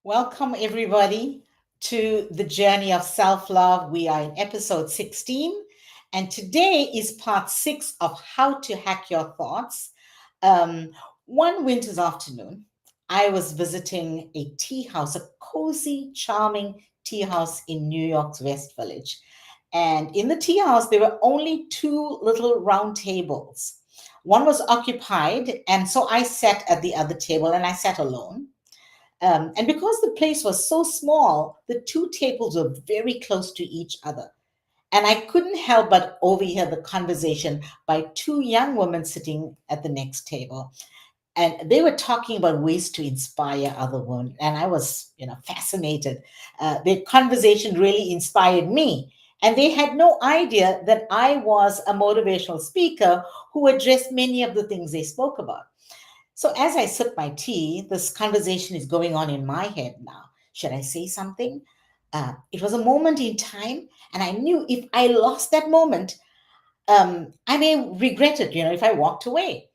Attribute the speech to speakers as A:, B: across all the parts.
A: Welcome, everybody, to the journey of self love. We are in episode 16, and today is part 6 of How to Hack Your Thoughts. Um, One winter's afternoon, I was visiting a tea house, a cozy, charming tea house in New York's West Village. And in the tea house, there were only two little round tables. One was occupied, and so I sat at the other table and I sat alone. And because the place was so small, the two tables were very close to each other. And I couldn't help but overhear the conversation by two young women sitting at the next table. And they were talking about ways to inspire other women. And I was, fascinated. Their conversation really inspired me. And they had no idea that I was a motivational speaker who addressed many of the things they spoke about. So as I sip my tea, this conversation is going on in my head now. Should I say something? It was a moment in time, and I knew if I lost that moment, I may regret it, if I walked away.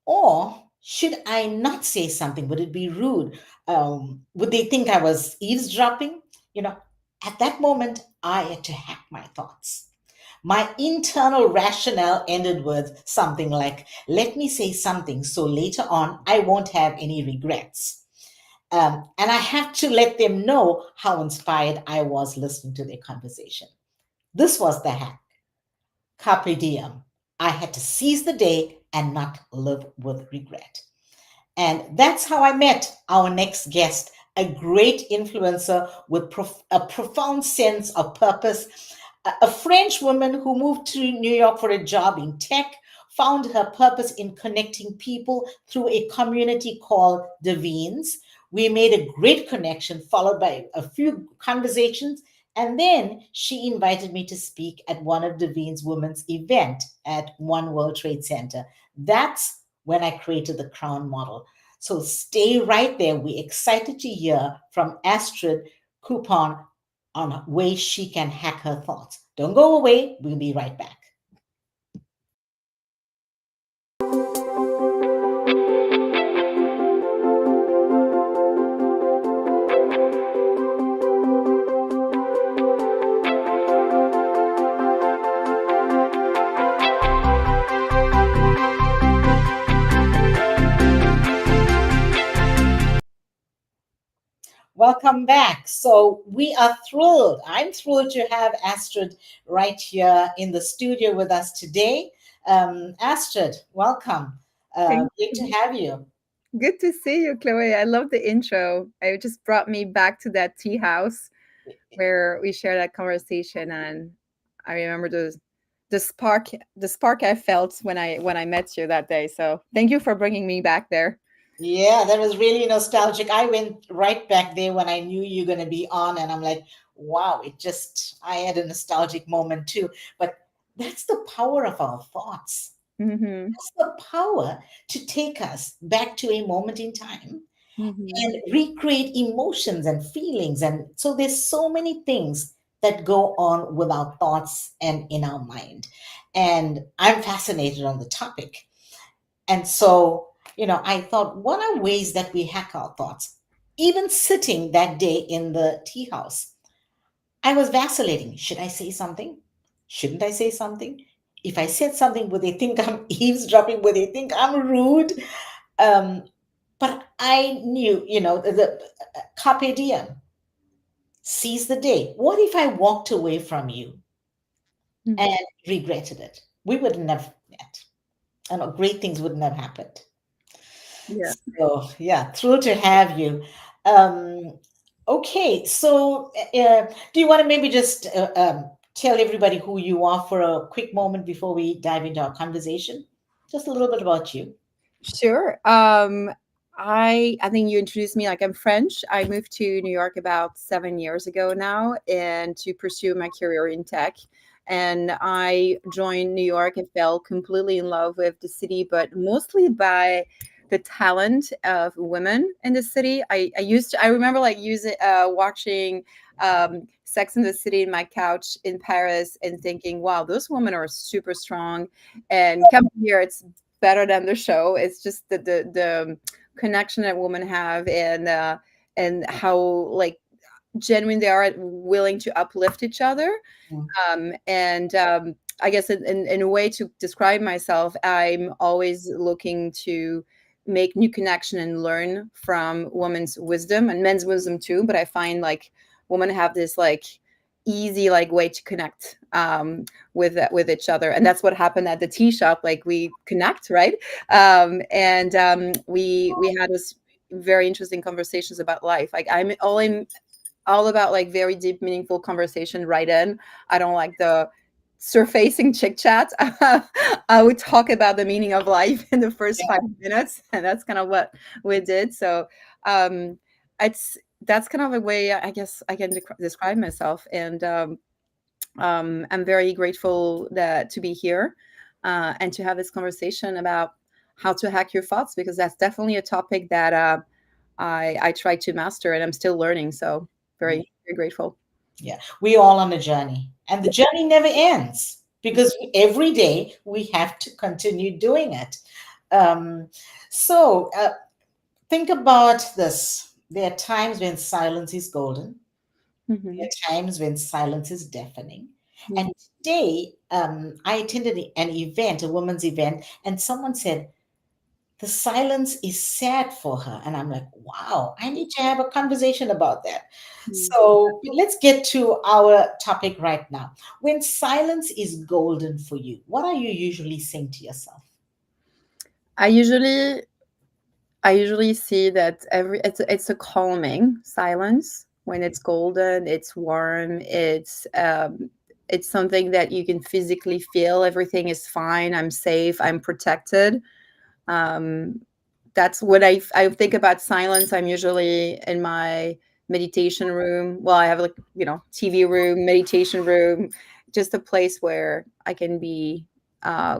A: Or should I not say something? Would it be rude? Would they think I was eavesdropping? You know, at that moment, I had to hack my thoughts. My internal rationale ended with something like, let me say something so later on I won't have any regrets. And I have to let them know how inspired I was listening to their conversation. This was the hack. Carpe diem. I had to seize the day and not live with regret. And that's how I met our next guest, a great influencer with a profound sense of purpose, a French woman who moved to New York for a job in tech, found her purpose in connecting people through a community called Davines. We made a great connection, followed by a few conversations, and then she invited me to speak at one of Davines' women's event at One World Trade Center. That's when I created the crown model. So stay right there. We're excited to hear from Astrid Caupin on ways she can hack her thoughts. Don't go away. We'll be right back. Welcome back. So we are thrilled. I'm thrilled to have Astrid right here in the studio with us today. Astrid, welcome.
B: Thank
A: Great to
B: you.
A: have you.
B: Good to see you, Chloe. I love the intro. It just brought me back to that tea house where we shared that conversation, and I remember the spark I felt when I met you that day. So thank you for bringing me back there.
A: Yeah, that was really nostalgic. I went right back there when I knew you're going to be on, and I'm like, wow, I had a nostalgic moment too. But that's the power of our thoughts.
B: Mm-hmm.
A: That's the power to take us back to a moment in time
B: Mm-hmm.
A: and recreate emotions and feelings. And so there's so many things that go on with our thoughts and in our mind. And I'm fascinated on the topic. And so, I thought, what are ways that we hack our thoughts? Even sitting that day in the tea house, I was vacillating. Should I say something? Shouldn't I say something? If I said something, would they think I'm eavesdropping? Would they think I'm rude? Um, but I knew, the carpe diem, seize the day. What if I walked away from you
B: Mm-hmm.
A: and regretted it? We wouldn't have met, and great things wouldn't have happened.
B: Yeah.
A: So, yeah, thrilled to have you. Um, okay, so do you want to maybe just tell everybody who you are for a quick moment before we dive into our conversation? Just a little bit about you.
B: Sure. I think you introduced me like I'm French. I moved to New York about 7 years ago now, and to pursue my career in tech. And I joined New York and fell completely in love with the city, but mostly by the talent of women in the city. I remember like using watching Sex in the City in my couch in Paris and thinking, wow, those women are super strong. And coming here, it's better than the show. It's just the connection that women have, and how like genuine they are, willing to uplift each other.
A: Mm.
B: And I guess in a way to describe myself, I'm always looking to make new connection and learn from women's wisdom and men's wisdom too. But I find like women have this like easy like way to connect with each other, and that's what happened at the tea shop. Like we connect, right? And we had this very interesting conversations about life. Like I'm all about like very deep, meaningful conversation right in. I don't like the surfacing chit chat. I would talk about the meaning of life in the first 5 minutes, and that's kind of what we did. So um, it's that's kind of a way I guess I can describe myself, and I'm very grateful that to be here and to have this conversation about how to hack your thoughts, because that's definitely a topic that I try to master, and I'm still learning. So
A: Yeah.
B: very, very grateful.
A: Yeah. We all on a journey, and the journey never ends because every day we have to continue doing it. Um, so think about this. There are times when silence is golden. There
B: Mhm,
A: are times when silence is deafening. And
B: mhm,
A: today, I attended an event, a women's event, and someone said, the silence is sad for her. And I'm like, wow, I need to have a conversation about that.
B: mhm.
A: So let's get to our topic right now. When silence is golden for you, what are you usually saying to yourself?
B: I usually I usually see that it's a calming silence when it's golden, it's warm, it's something that you can physically feel. Everything is fine. I'm safe. I'm protected. Um, that's what I think about silence. I'm usually in my meditation room. Well, I have like, TV room, meditation room, just a place where I can be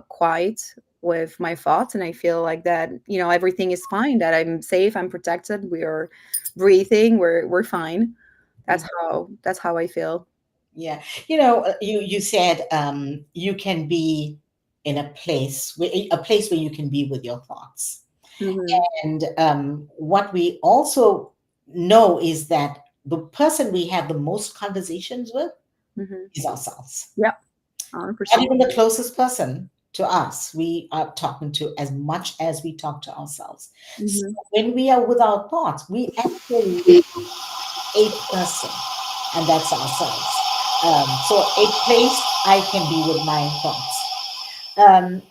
B: quiet with my thoughts, and I feel like that, everything is fine, that I'm safe, I'm protected, we are breathing, we're fine. That's how I feel.
A: Yeah, you said you can be in a place where you can be with your thoughts,
B: Hmm.
A: and what we also know is that the person we have the most conversations with
B: Hmm.
A: is ourselves.
B: Yep,
A: Not
B: 100%.
A: even the closest person to us, we are talking to as much as we talk to ourselves. So
B: Hmm.
A: when we are with our thoughts, we actually a person, and that's ourselves. So a place I can be with my thoughts.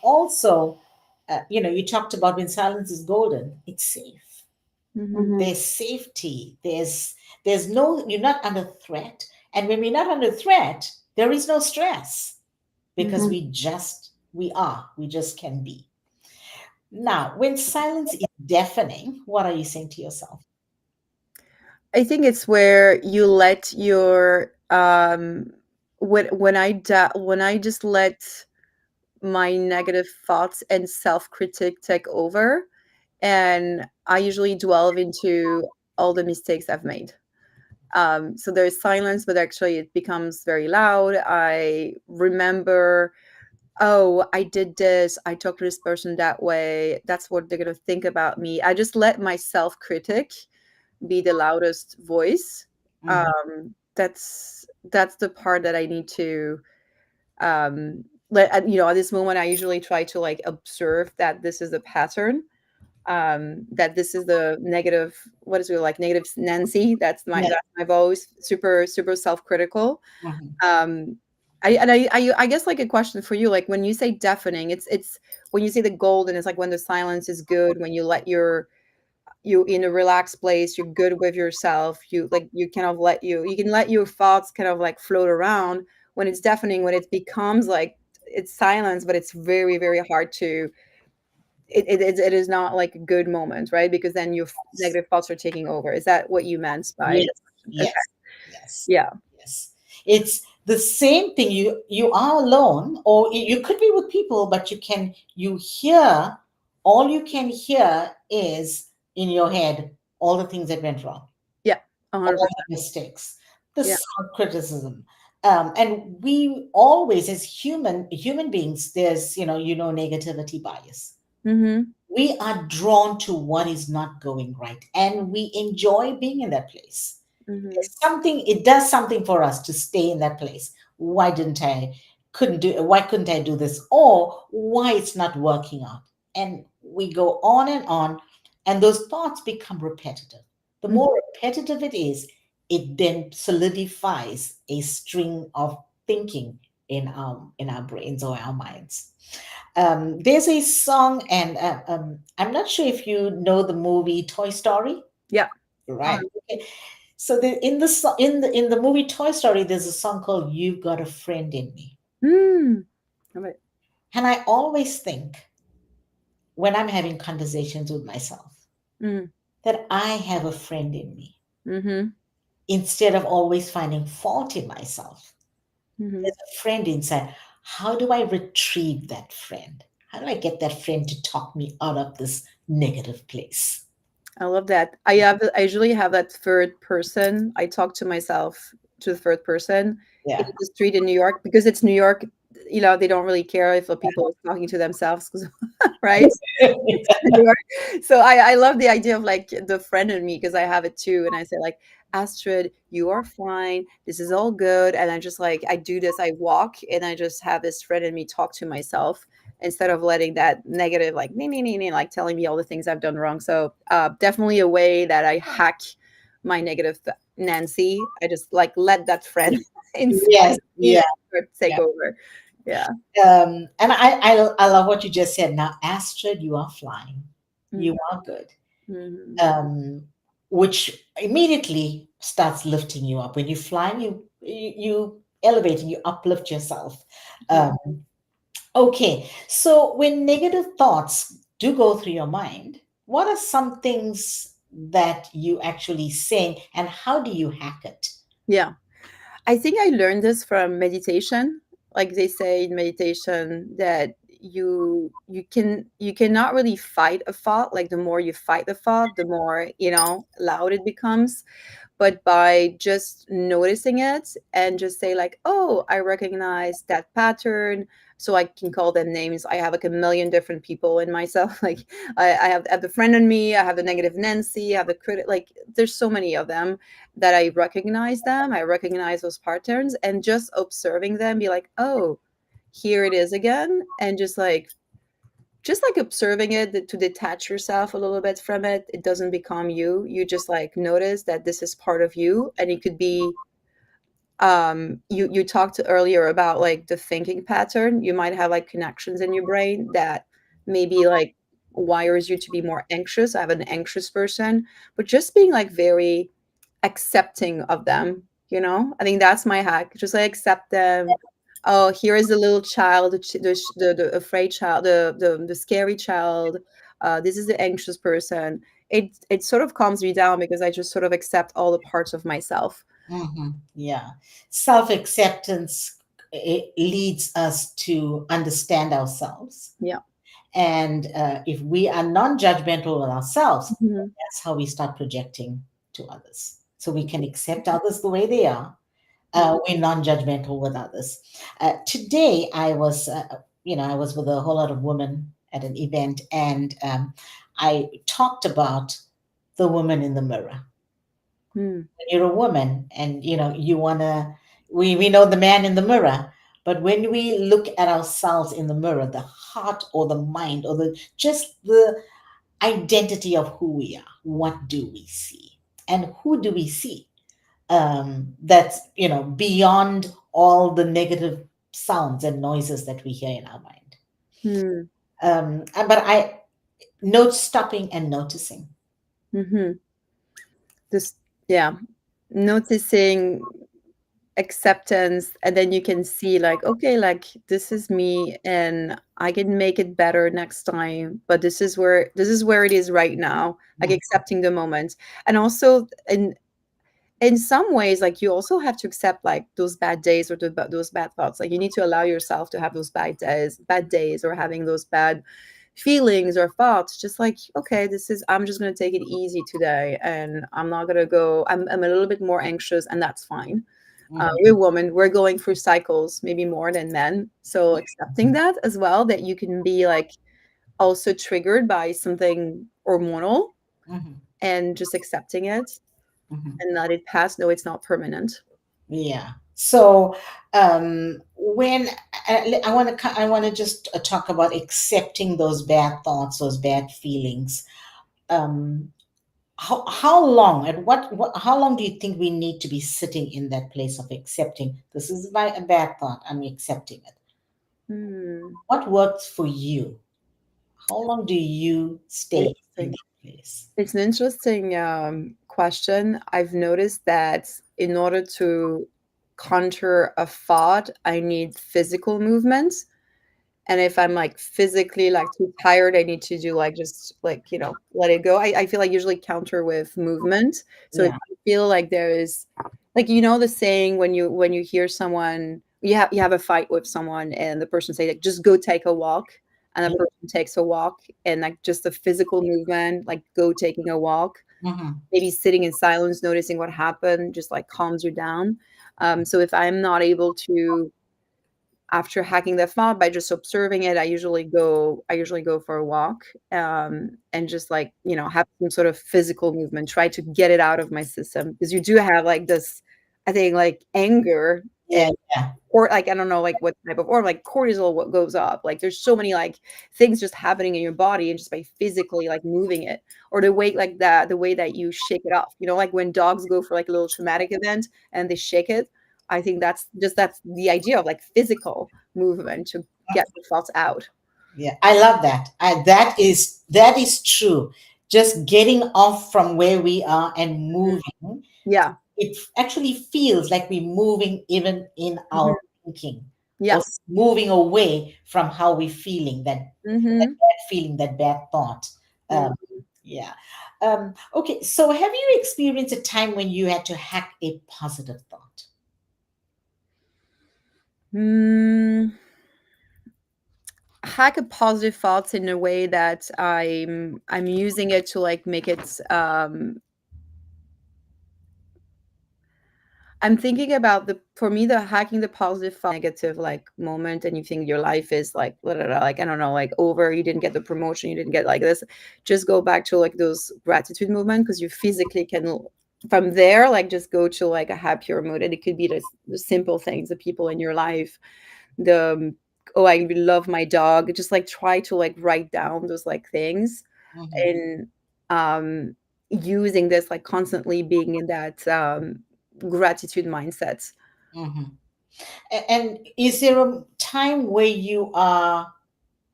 A: Also, you talked about when silence is golden, it's safe.
B: Hmm.
A: There's safety. There's no, you're not under threat. And when we're not under threat, there is no stress because
B: Hmm.
A: we just can be. Now, when silence is deafening, what are you saying to yourself?
B: I think it's where you let your when I just let my negative thoughts and self-critic take over, and I usually dwell into all the mistakes I've made. So there's silence, but actually it becomes very loud. I remember, oh, I did this, I talked to this person that way, that's what they're going to think about me. I just let my self-critic be the loudest voice.
A: Mhm.
B: That's the part that I need to at this moment I usually try to like observe that this is a pattern, that this is the negative, what is it, like negative Nancy,
A: Yeah.
B: that's my voice, super super self-critical.
A: Mhm.
B: um I guess like a question for you, like when you say deafening, it's when you say the golden, it's like when the silence is good, when you let you in a relaxed place, you're good with yourself, you like you kind of you can let your thoughts kind of like float around. When it's deafening, when it becomes like it's silence, but it's very very hard to it is not like a good moment, right? Because then your negative thoughts are taking over. Is that what you meant by
A: Yes,
B: the question? Okay.
A: yes, yes,
B: Yeah.
A: yes. It's the same thing. You are alone, or you could be with people, but you hear, all you can hear is in your head all the things that went wrong,
B: Yeah.
A: all
B: 100%.
A: the mistakes, the
B: Yeah.
A: self criticism. And we always, as human beings, there's negativity bias.
B: Mhm.
A: We are drawn to what is not going right, and we enjoy being in that place.
B: Mhm.
A: There's something, it does something for us to stay in that place. Why couldn't I do this, or why it's not working out? And we go on, and those thoughts become repetitive. The
B: Mhm.
A: more repetitive it is, it then solidifies a string of thinking in our brains or our minds. There's a song, and I'm not sure if you know the movie Toy Story,
B: Yeah.
A: right? Okay. So in the movie Toy Story, there's a song called "You've Got a Friend in Me,"
B: Mm. Love it.
A: and I always think when I'm having conversations with myself
B: Mm.
A: that I have a friend in me,
B: Mhm.
A: instead of always finding fault in myself.
B: Mhm.
A: There's a friend inside. How do I retrieve that friend? How do I get that friend to talk me out of this negative place?
B: I love that. I usually have that third person. I talk to myself to the third person in
A: Yeah.
B: the street in New York because it's New York. You know, they don't really care if the people are talking to themselves, 'cause- right? It's New York. So I love the idea of like the friend in me because I have it too, and I say like, Astrid, you are fine. This is all good, and I just like I do this. I walk and I just have this friend in me talk to myself instead of letting that negative like like telling me all the things I've done wrong. So definitely a way that I hack my negative Nancy. I just like let that friend inside
A: Yes,
B: me
A: yeah,
B: take
A: yeah.
B: over. Yeah.
A: And I love what you just said. Now, Astrid, you are flying. You are good.
B: Mm-hmm.
A: Um, which immediately starts lifting you up. When you fly, you elevate and you uplift yourself. Um, okay, so when negative thoughts do go through your mind, what are some things that you actually say, and how do you hack it?
B: Yeah. I think I learned this from meditation. Like they say in meditation that you cannot really fight a thought. Like the more you fight the thought, the more, loud it becomes. But by just noticing it and just say like, oh, I recognize that pattern, so I can call them names. I have like a million different people in myself. Like I have the friend in me, I have the negative Nancy, I have the critic. Like there's so many of them that I recognize them. I recognize those patterns, and just observing them, be like, oh, here it is again, and just like observing it, to detach yourself a little bit from it. It doesn't become you. You just like notice that this is part of you, and it could be, you talked earlier about like the thinking pattern. You might have like connections in your brain that maybe like wires you to be more anxious. I have an anxious person, but just being like very accepting of them, I think that's my hack. Just like accept them. Oh, here is the little child, the afraid child, the scary child. This is the anxious person. It sort of calms me down because I just sort of accept all the parts of myself.
A: Yeah. Self acceptance, it leads us to understand ourselves.
B: Yeah.
A: And if we are non judgmental with ourselves,
B: Mhm.
A: that's how we start projecting to others. So we can accept others the way they are.
B: Mhm.
A: We're non judgmental with others. Today, I was with a whole lot of women at an event, and I talked about the woman in the mirror.
B: Mm.
A: When you're a woman and you want to, we know the man in the mirror, but when we look at ourselves in the mirror, the heart or the mind or the identity of who we are, what do we see, and who do we see? That's beyond all the negative sounds and noises that we hear in our mind.
B: Mm.
A: But I note stopping and noticing.
B: Mhm. Just, yeah, noticing, acceptance, and then you can see like, okay, like this is me and I can make it better next time, but this is where it is right now, like
A: Mm,
B: accepting the moment. And also in some ways, like you also have to accept like those bad days or those bad thoughts. Like you need to allow yourself to have those bad days, or having those bad feelings or thoughts. Just like, okay, I'm just going to take it easy today, and I'm not going to go, I'm a little bit more anxious, and that's fine.
A: mhm.
B: We're women, we're going through cycles maybe more than men, so accepting that as well, that you can be like also triggered by something hormonal,
A: Mhm,
B: and just accepting it
A: mhm.
B: and let it pass. No, it's not permanent.
A: Yeah. So when I want to just talk about accepting those bad thoughts, those bad feelings. Um, how long and what how long do you think we need to be sitting in that place of accepting this is my a bad thought? I'm accepting it.
B: Hmm.
A: What works for you? How long do you stay in
B: Interesting.
A: that place?
B: It's an interesting question. I've noticed that in order to conquer a thought, I need physical movement. And if I'm like physically like too tired, I need to do like just like, let it go. I feel like usually counter with movement. So if
A: Yeah.
B: I feel like there is like the saying when you hear someone you have a fight with someone and the person say like just go take a walk, and the
A: Yeah.
B: person takes a walk, and like just a physical movement, like go taking a walk,
A: Hmm.
B: maybe sitting in silence, noticing what happened, just like calms you down. So if I'm not able to, after hacking the file by just observing it, I usually go for a walk, and just like have some sort of physical movement, try to get it out of my system, because you do have like this, I think, like anger,
A: Yeah.
B: and
A: Yeah.
B: or like I don't know like what type of, or like cortisol, what goes up, like there's so many like things just happening in your body, and just by physically like moving it, or the way that you shake it off, like when dogs go for like a little traumatic event and they shake it. I think that's the idea of like physical movement to get the thoughts out.
A: Yeah, I love that. That is true. Just getting off from where we are and
B: Mm.
A: moving.
B: Yeah.
A: It actually feels like we're moving even in our
B: Mhm.
A: thinking, or
B: Yeah.
A: moving away from how we're feeling that
B: Mhm.
A: bad feeling, that bad thought.
B: Mm.
A: Yeah. Okay. So, have you experienced a time when you had to hack a positive thought?
B: Mm. Hack a positive thoughts in a way that I'm using it to like make it I'm thinking about the for me the hacking the positive negative like moment, and you think your life is like blah, blah, blah, like I don't know, like over, you didn't get the promotion, you didn't get like this. Just go back to like those gratitude movement, because you physically can from there like just go to like a happier mood, and it could be the simple things, the people in your life, the oh, I really love my dog. Just like try to like write down those like things,
A: Hmm.
B: and um using this like constantly being in that gratitude mindset.
A: Hmm. And is there a time where you are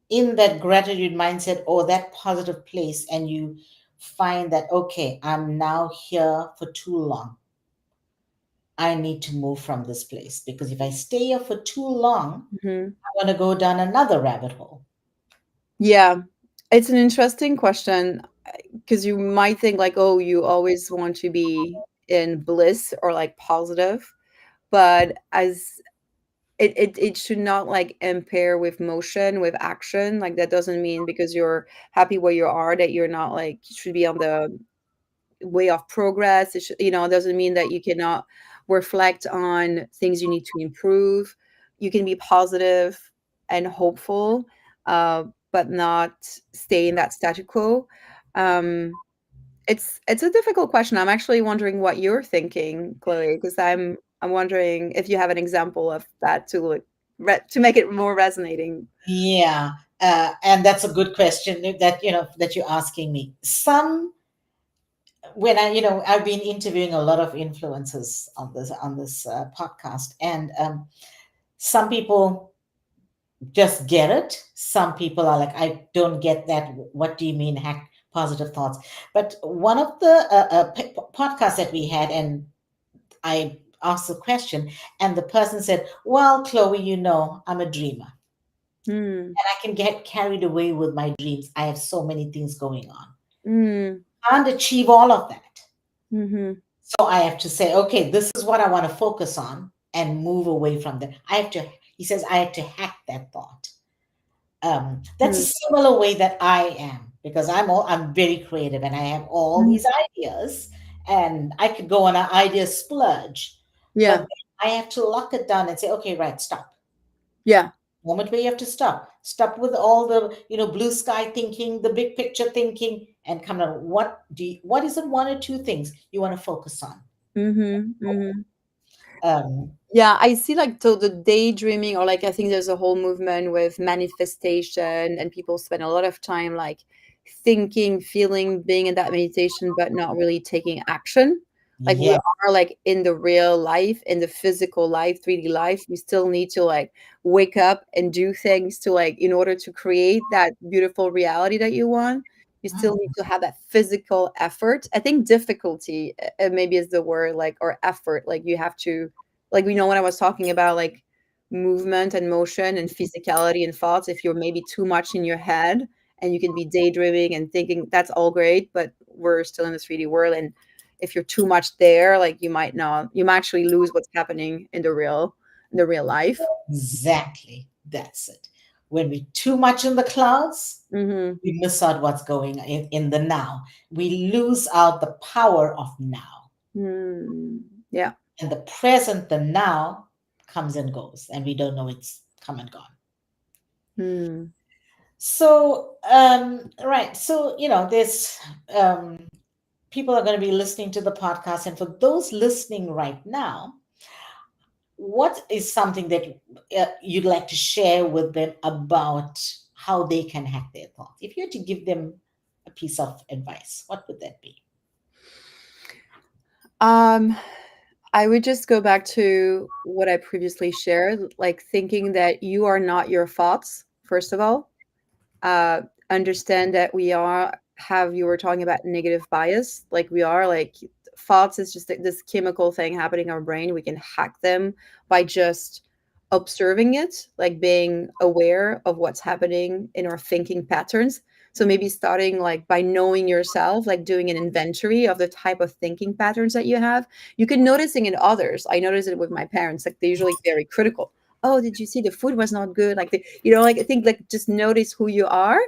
A: in that gratitude mindset or that positive place and you find that, okay, I'm now here for too long. I need to move from this place because if I stay here for too long,
B: Mhm.
A: I'm going to go down another rabbit hole.
B: Yeah, it's an interesting question, because you might think like, oh, you always want to be in bliss or like positive, but as it should not like impair with motion, with action. Like that doesn't mean because you're happy where you are that you're not like you should be on the way of progress. It doesn't mean that you cannot reflect on things you need to improve. You can be positive and hopeful, uh, but not stay in that status quo. Um, it's a difficult question. I'm actually wondering what you're thinking, Chloe, because I'm wondering if you have an example of that to like to make it more resonating.
A: Yeah. And that's a good question that, that you're asking me. When I've been interviewing a lot of influencers on this podcast, and some people just get it. Some people are like, I don't get that. What do you mean hack positive thoughts? But one of the podcasts that we had, and I asked the question, and the person said, well, Chloe, I'm a dreamer.
B: Hmm.
A: And I can get carried away with my dreams. I have so many things going on.
B: Mm.
A: Can't achieve all of that.
B: Mm-hmm.
A: So I have to say, okay, this is what I want to focus on and move away from that. He says, I have to hack that thought. That's a
B: Hmm.
A: similar way that I am because I'm very creative and I have all
B: Mhm.
A: these ideas and I could go on an idea splurge, but
B: Yeah.
A: then I have to lock it down and say, okay, right, stop.
B: Yeah.
A: Moment where you have to stop with all the blue sky thinking, the big picture thinking, and come down. What is it, one or two things you want to focus on?
B: Mhm, mhm.
A: um
B: Yeah, I see like the daydreaming, or like I think there's a whole movement with manifestation, and people spend a lot of time like thinking, feeling, being in that meditation, but not really taking action. Like we
A: yeah.
B: are like in the real life, in the physical life, 3D life, we still need to like wake up and do things to like in order to create that beautiful reality that you want. You still need
A: Mm,
B: to have that physical effort. I think difficulty maybe is the word, like, or effort. Like you have to, like, when I was talking about like movement and motion and physicality and thoughts, if you're maybe too much in your head and you can be daydreaming and thinking, that's all great, but we're still in the 3D world. And if you're too much there, like you might actually lose what's happening in the real life.
A: exactly, that's it. When we're too much in the clouds,
B: Mm-hmm.
A: we miss out what's going in the now. We lose out the power of now.
B: Mm. Yeah.
A: And the present, the now, comes and goes, and we don't know it's come and gone.
B: Mm.
A: So, right. So, there's people are going to be listening to the podcast. And for those listening right now, what is something that you'd like to share with them about how they can hack their thoughts? If you had to give them a piece of advice, what would that be?
B: Um, I would just go back to what I previously shared, like thinking that you are not your thoughts, first of all. uh, Understand that we are have you were talking about negative bias, like we are like thoughts is just like this chemical thing happening in our brain. We can hack them by just observing it, like being aware of what's happening in our thinking patterns. So maybe starting like by knowing yourself, like doing an inventory of the type of thinking patterns that you have. You can noticing in others. I notice it with my parents, like they're usually very critical. Oh, did you see the food was not good? Like like I think like just notice who you are,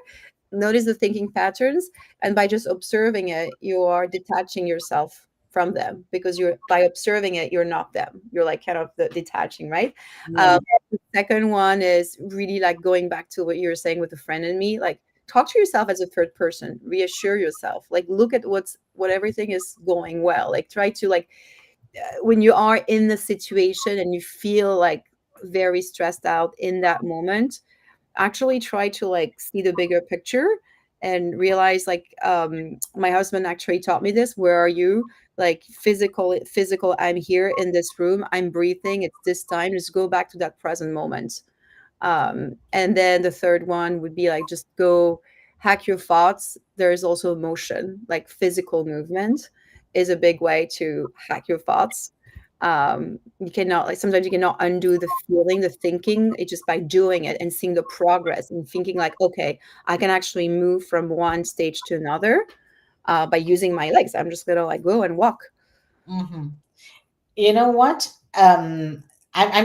B: notice the thinking patterns, and by just observing it, you are detaching yourself from them, because you're by observing it, you're not them. You're like kind of detaching, right?
A: Yeah.
B: The second one is really like going back to what you were saying with a friend and me, like talk to yourself as a third person, reassure yourself, like look at what everything is going well, like try to like when you are in the situation and you feel like very stressed out in that moment, actually try to like see the bigger picture and realize like my husband actually taught me this. Where are you? Like physical, I'm here in this room, I'm breathing, it's this time, just go back to that present moment. And then the third one would be like just go hack your thoughts. There's also motion, like physical movement is a big way to hack your thoughts. You cannot, like, sometimes you cannot undo the feeling, the thinking. It's just by doing it and seeing the progress and thinking like, okay, I can actually move from one stage to another by using my legs. I'm just gonna like go and walk.
A: Hmm. You know what? I'm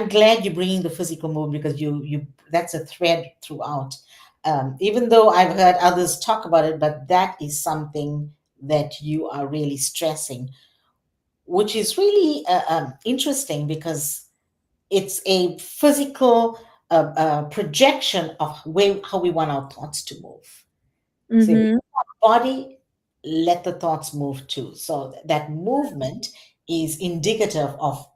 A: glad you're bringing the physical movement, because you that's a thread throughout. Even though I've heard others talk about it, but that is something that you are really stressing, which is really interesting, because it's a physical projection of how we want our thoughts to move. So if
B: Mm-hmm.
A: body, let the thoughts move too. So that movement is indicative of,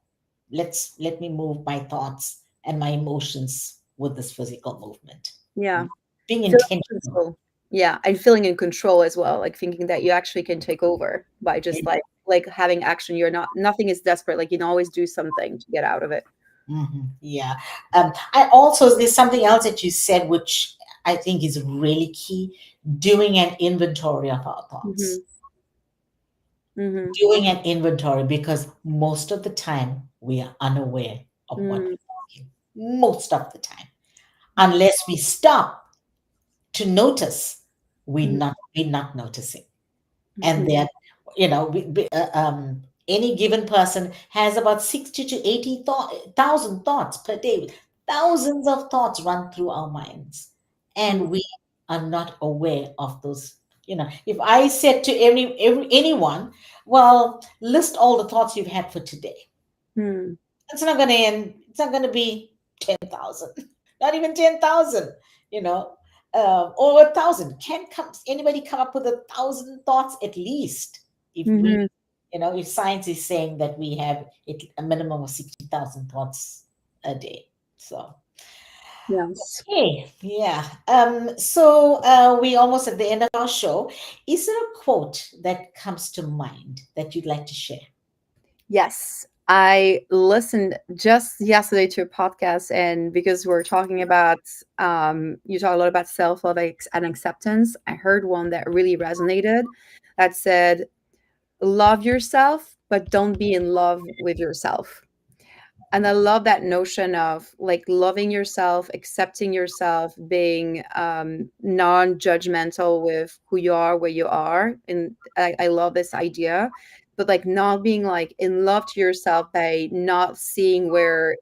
A: let me move my thoughts and my emotions with this physical movement.
B: Yeah.
A: Being
B: Feeling in
A: intentional.
B: control. Yeah, and feeling in control as well, like thinking that you actually can take over by just like having action. You're not nothing is desperate. Like you can always do something to get out of it.
A: Yeah. I also, there's something else that you said, which I think is really key: doing an inventory of our thoughts.
B: Mhm. Mhm.
A: Doing an inventory, because most of the time we are unaware of what
B: Mm.
A: we're thinking. Most of the time. Unless we stop to notice,
B: Mhm.
A: we're not noticing. And
B: Mhm.
A: then, any given person has about 60 to 80,000 thoughts per day. Thousands of thoughts run through our minds,
B: Mm.
A: and we are not aware of those. If I said to anyone, well, list all the thoughts you've had for today,
B: Mm.
A: it's not going to end. It's not going to be 10,000. not even 10,000, you know, or 1,000. Can come, anybody come up with 1,000 thoughts at least? If we,
B: Hmm.
A: if science is saying that we have a minimum of 60,000 thoughts a day. So,
B: Yes.
A: hey, yeah. So we almost at the end of our show. Is there a quote that comes to mind that you'd like to share?
B: Yes. I listened just yesterday to a podcast, and because we're talking about, you talk a lot about self love and acceptance, I heard one that really resonated that said, love yourself, but don't be in love with yourself. And I love that notion of like loving yourself, accepting yourself, being non-judgmental with who you are, where you are. And I love this idea, but like not being like in love to yourself by not seeing where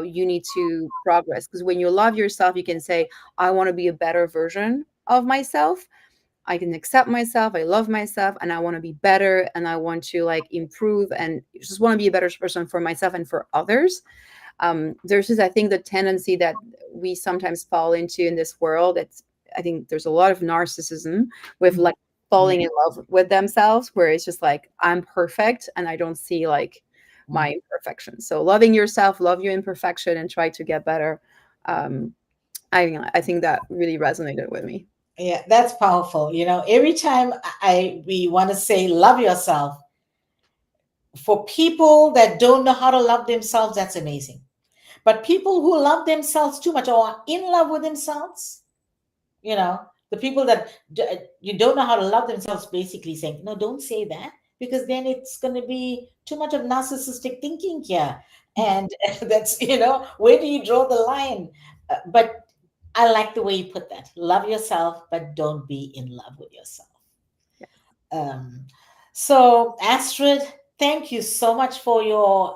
B: you need to progress. Because when you love yourself, you can say, I want to be a better version of myself. I can accept myself, I love myself, and I want to be better, and I want to like improve and just want to be a better person for myself and for others. There's just, I think, the tendency that we sometimes fall into in this world. It's, I think there's a lot of narcissism with
A: Mhm.
B: like
A: Yeah.
B: falling in love with themselves, where it's just like, I'm perfect and I don't see like my
A: Mhm.
B: imperfections. So loving yourself, love your imperfection, and try to get better. Um, I think that really resonated with me.
A: Yeah, that's powerful. Every time we want to say love yourself, for people that don't know how to love themselves, that's amazing. But people who love themselves too much or are in love with themselves, you know, the people that you don't know how to love themselves, basically saying, no, don't say that, because then it's going to be too much of narcissistic thinking here. And that's, where do you draw the line? But I like the way you put that. Love yourself, but don't be in love with yourself. Um, so, Astrid, thank you so much for your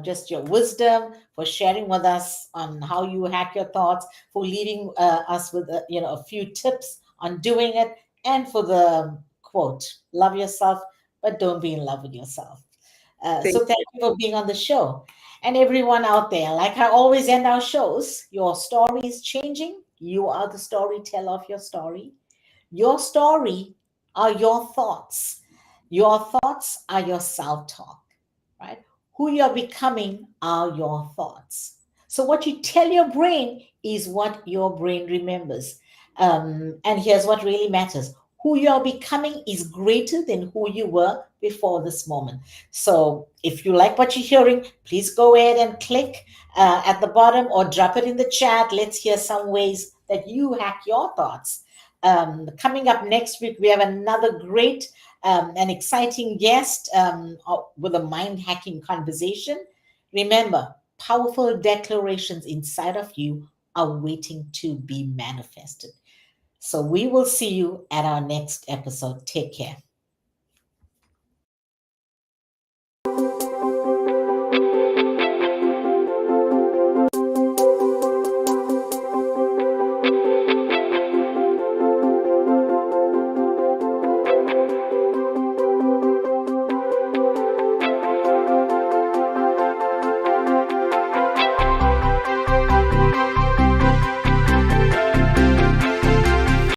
A: just your wisdom, for sharing with us on how you hack your thoughts, for leaving us with a few tips on doing it, and for the quote: "Love yourself, but don't be in love with yourself."
B: Thank
A: So, thank you for being on the show, and everyone out there. Like I always end our shows, your story is changing. You are the storyteller of your story. Your story are your thoughts. Your thoughts are your self talk, right? Who you're becoming are your thoughts. So, what you tell your brain is what your brain remembers. And here's what really matters: who you're becoming is greater than who you were before this moment. So, if you like what you're hearing, please go ahead and click at the bottom or drop it in the chat. Let's hear some ways that you hack your thoughts. Coming up next week, we have another great and exciting guest with a mind hacking conversation. Remember, powerful declarations inside of you are waiting to be manifested. So we will see you at our next episode. Take care.